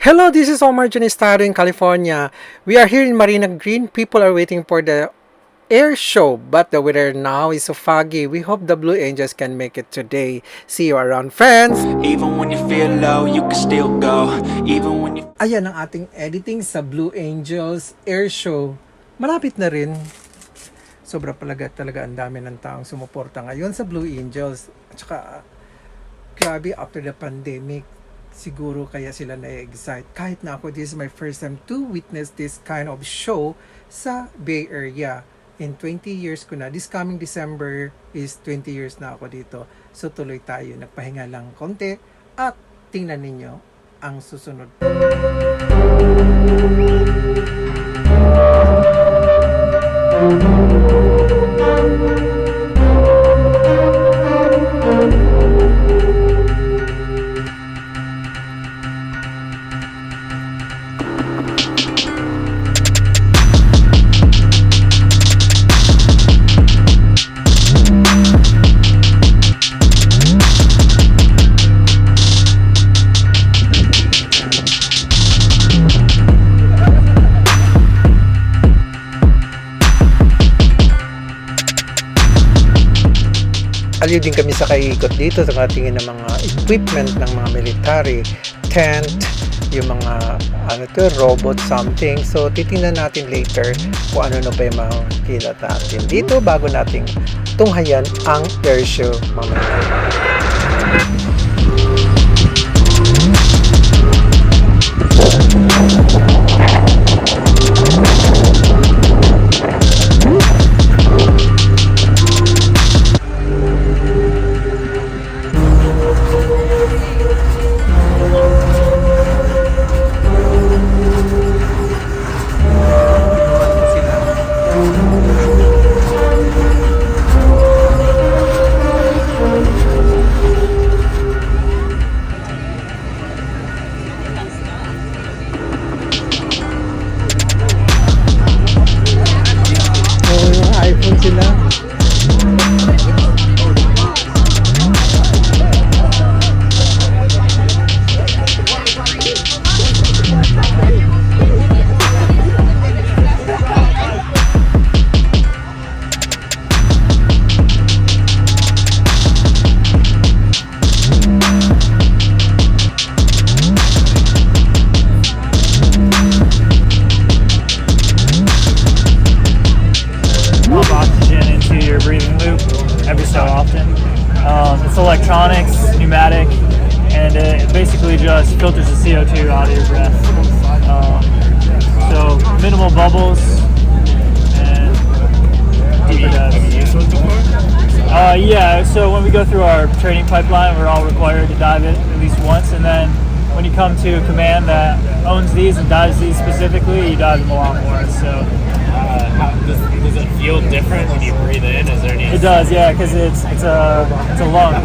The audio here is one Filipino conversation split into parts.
Hello, this is Omarjun, Estado in California. We are here in Marina Green. People are waiting for the air show, but the weather now is so foggy. We hope the Blue Angels can make it today. See you around, friends! Even when you feel low, you can still go. Even when you Ayan ang ating editing sa Blue Angels air show. Malapit na rin. Sobra talaga ang dami ng taong sumuporta ngayon sa Blue Angels. At saka, grabe after the pandemic, siguro kaya sila na-excite. Kahit na ako, this is my first time to witness this kind of show sa Bay Area. In 20 years ko na, this coming December is 20 years na ako dito. So tuloy tayo, nagpahinga lang konti at tingnan ninyo ang susunod. Aliw din kami sa kaikot dito sa tingin ng mga equipment ng mga military, tent, yung mga robot something. So titingnan natin later kung ano pa yung makikita natin dito bago nating tunghayan ang air show mamaya. iPhone sila. Oxygen into your breathing loop every so often. It's electronics, pneumatic, and it basically just filters the CO2 out of your breath. So minimal bubbles and deeper depths. Yeah, so when we go through our training pipeline, we're all required to dive it at least once, and then when you come to a command that owns these and dives these specifically, you dive them a lot more. So does it feel different when you breathe in? Is there any? it does, yeah, because it's a lung.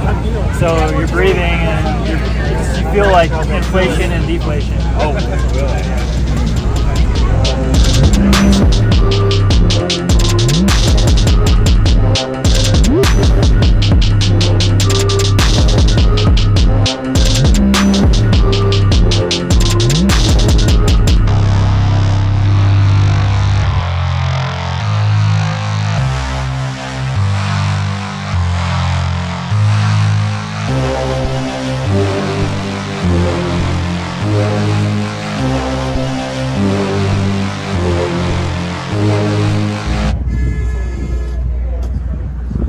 So you're breathing and you feel like inflation and deflation. Oh, really?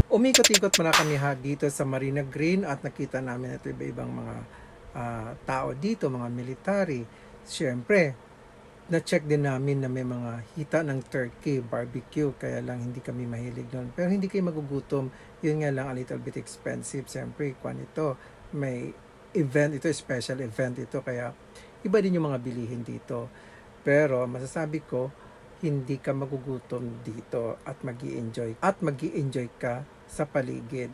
Umikot-ikot muna kami dito sa Marina Green at nakita namin ito iba-ibang mga tao dito, mga military. Siyempre, na-check din namin na may mga hita ng turkey, barbecue, kaya lang hindi kami mahilig doon. Pero hindi kayo magugutom, yun nga lang a little bit expensive. Siyempre, kung ito, may event, ito special event ito, kaya iba din yung mga bilihin dito. Pero masasabi ko, hindi ka magugutom dito at magi-enjoy ka sa paligid.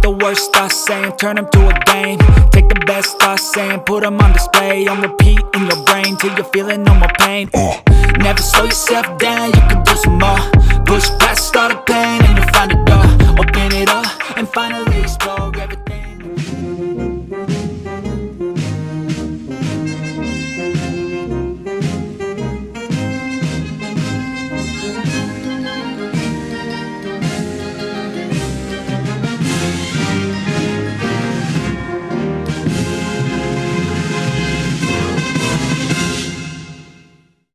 Take the worst thoughts saying, turn them to a game. Take the best thoughts saying, put them on display. On repeat in your brain till you're feeling no more pain. Never slow yourself down, you can do some more. Push past all the pain and you'll